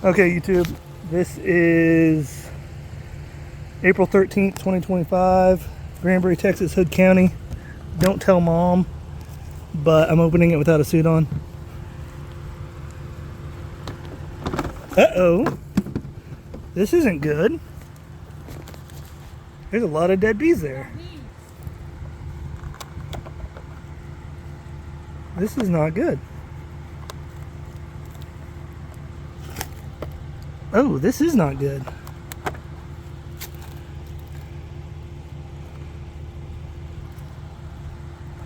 Okay, YouTube, this is April 13th, 2025, Granbury, Texas, Hood County. Don't tell mom, but I'm opening it without a suit on. Uh-oh. This isn't good. There's a lot of dead bees there. This is not good. Oh, this is not good.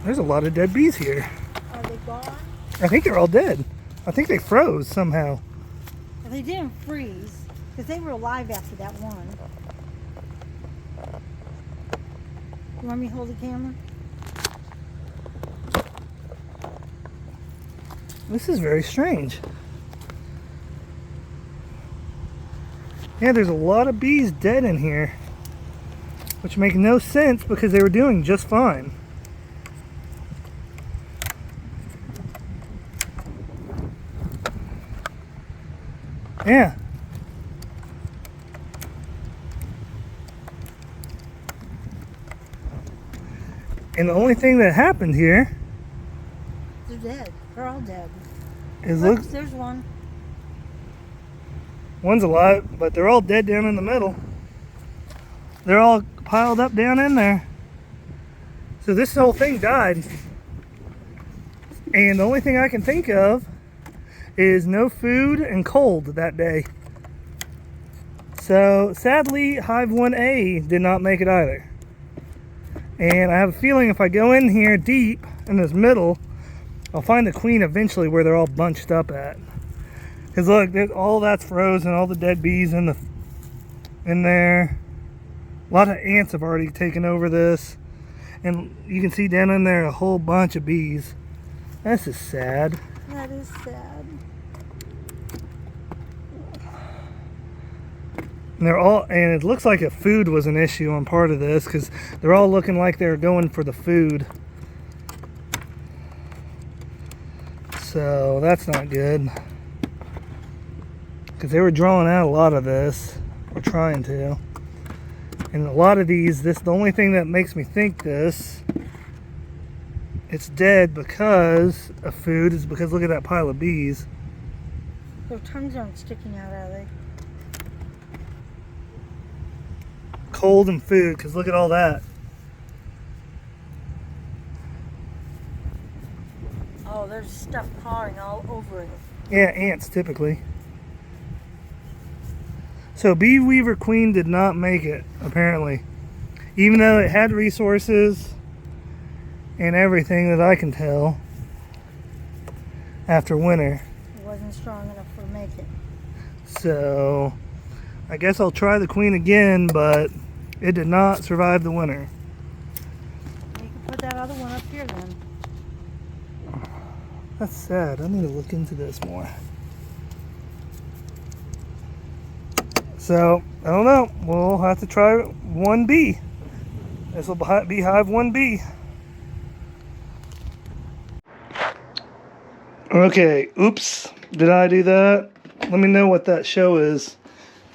There's a lot of dead bees here. Are they gone? I think they're all dead. I think they froze somehow. Well, they didn't freeze because they were alive after that one. You want me to hold the camera? This is very strange. Yeah, there's a lot of bees dead in here, which makes no sense because they were doing just fine. Yeah. And the only thing that happened here They're dead. They're all dead. is Look, look, there's one. one's alive, but they're all dead down in the middle. They're all piled up down in there. So this whole thing died. And the only thing I can think of is no food and cold that day. So sadly, Hive 1A did not make it either. And I have a feeling if I go in here deep in this middle, I'll find the queen eventually where they're all bunched up at. Because look, all that's frozen, all the dead bees in there. A lot of ants have already taken over this. And you can see down in there a whole bunch of bees. This is sad. That is sad. And it looks like a food was an issue on part of this because they're all looking like they're going for the food. So that's not good. Because they were drawing out a lot of this, or trying to. And a lot of these, the only thing that makes me think it's dead because of food is because look at that pile of bees. Their tongues aren't sticking out, are they? Cold and food, because look at all that. Oh, there's stuff pawing all over it. Yeah, ants typically. So Bee Weaver Queen did not make it, apparently. Even though it had resources and everything that I can tell after winter. It wasn't strong enough to make it. So I guess I'll try the queen again, but it did not survive the winter. You can put that other one up here then. That's sad. I need to look into this more. So, I don't know. We'll have to try 1B. This will be Hive 1B. Okay, oops. Did I do that? Let me know what that show is.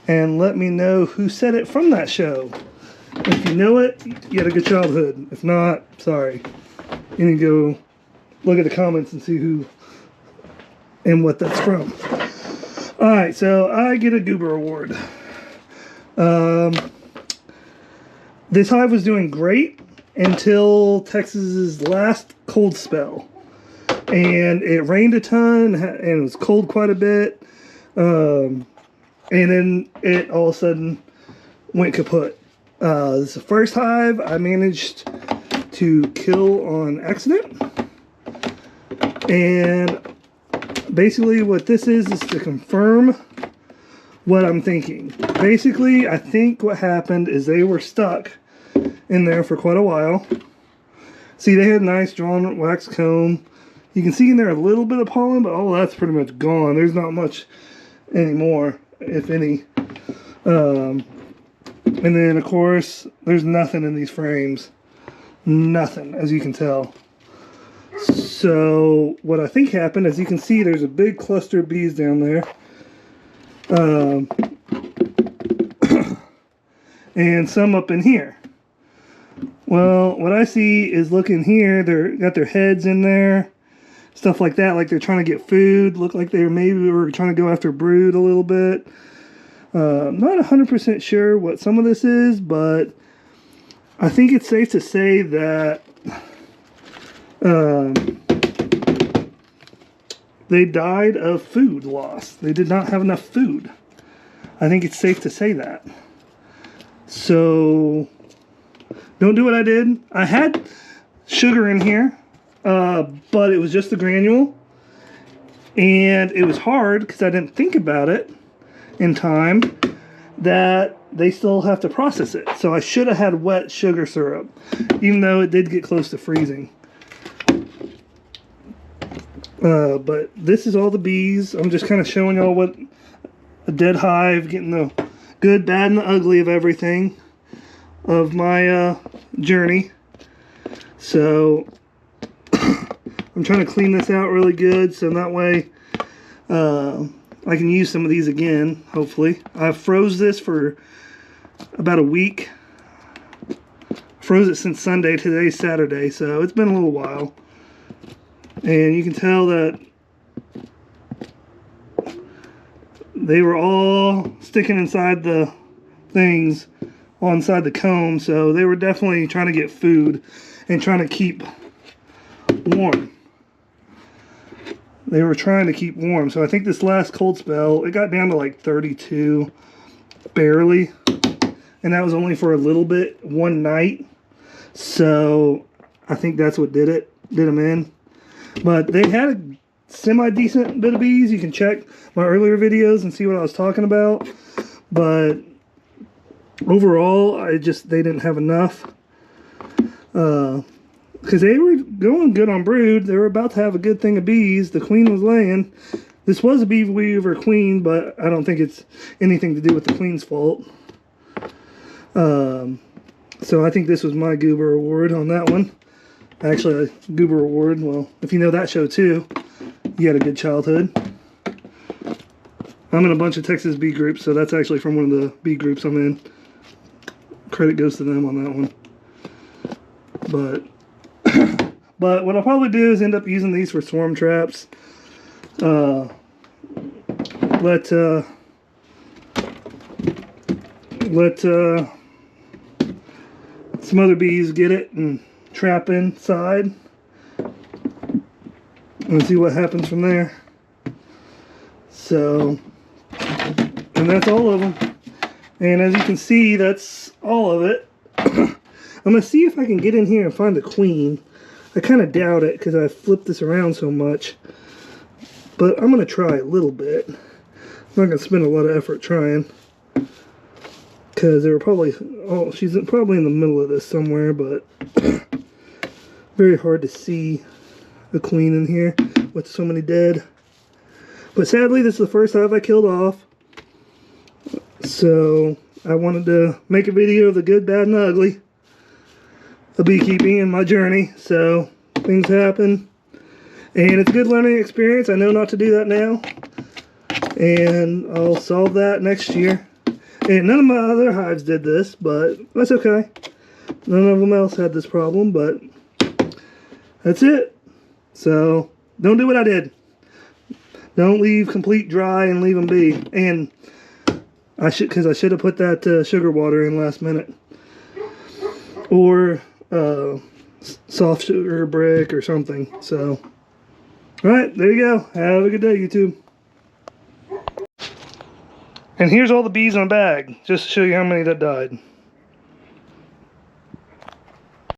And let me know who said it from that show. If you know it, you had a good childhood. If not, sorry. You need to go look at the comments and see who and what that's from. Alright, so I get a Goober award. This hive was doing great until Texas's last cold spell. And it rained a ton and it was cold quite a bit. And then it all of a sudden went kaput. This is the first hive I managed to kill on accident. And basically what this is to confirm what I'm thinking. Basically, I think what happened is they were stuck in there for quite a while. See, they had a nice drawn wax comb. You can see in there a little bit of pollen, but oh, that's pretty much gone. There's not much anymore, if any. And then, of course, there's nothing in these frames. Nothing, as you can tell. So, what I think happened, as you can see, there's a big cluster of bees down there. And some up in here. Well, what I see is, look in here, they're got their heads in there, stuff like that, like they're trying to get food. Look like they maybe were trying to go after brood a little bit. Not 100% sure what some of this is, but I think it's safe to say that they died of food loss. They did not have enough food. I think it's safe to say that. So don't do what I did. I had sugar in here, but it was just the granule. And it was hard because I didn't think about it in time that they still have to process it. So I should have had wet sugar syrup, even though it did get close to freezing. But this is all the bees. I'm just kind of showing y'all what a dead hive, getting the good, bad, and the ugly of everything of my journey. So I'm trying to clean this out really good, so that way I can use some of these again, hopefully. I've froze this for about a week. Froze it since Sunday. Today's Saturday, so it's been a little while. And you can tell that they were all sticking inside the things on inside the comb, so they were definitely trying to get food and trying to keep warm. They were trying to keep warm. So I think this last cold spell, it got down to like 32, barely. And that was only for a little bit, one night. So I think that's what did them in. But they had a semi-decent bit of bees. You can check my earlier videos and see what I was talking about. But overall, they didn't have enough. Because they were going good on brood. They were about to have a good thing of bees. The queen was laying. This was a bee weaver queen, but I don't think it's anything to do with the queen's fault. So I think this was my Goober award on that one. Actually, a Goober award. Well, if you know that show too, you had a good childhood. I'm in a bunch of Texas bee groups, so that's actually from one of the bee groups I'm in. Credit goes to them on that one. But what I'll probably do is end up using these for swarm traps. Let some other bees get it and trap inside and see what happens from there. So, and that's all of them. And as you can see, that's all of it. I'm going to see if I can get in here and find the queen. I kind of doubt it because I flipped this around so much. But I'm going to try a little bit. I'm not going to spend a lot of effort trying. Because they were probably... Oh, she's probably in the middle of this somewhere, but... very hard to see a queen in here with so many dead. But sadly, this is the first hive I killed off. So, I wanted to make a video of the good, bad, and ugly of beekeeping and my journey. So, things happen. And it's a good learning experience. I know not to do that now. And I'll solve that next year. And none of my other hives did this, but that's okay. None of them else had this problem, but that's it. So, don't do what I did. Don't leave complete dry and leave them be. And because I should have put that sugar water in last minute. Or soft sugar brick or something. So, alright, there you go. Have a good day, YouTube. And here's all the bees in a bag, just to show you how many that died.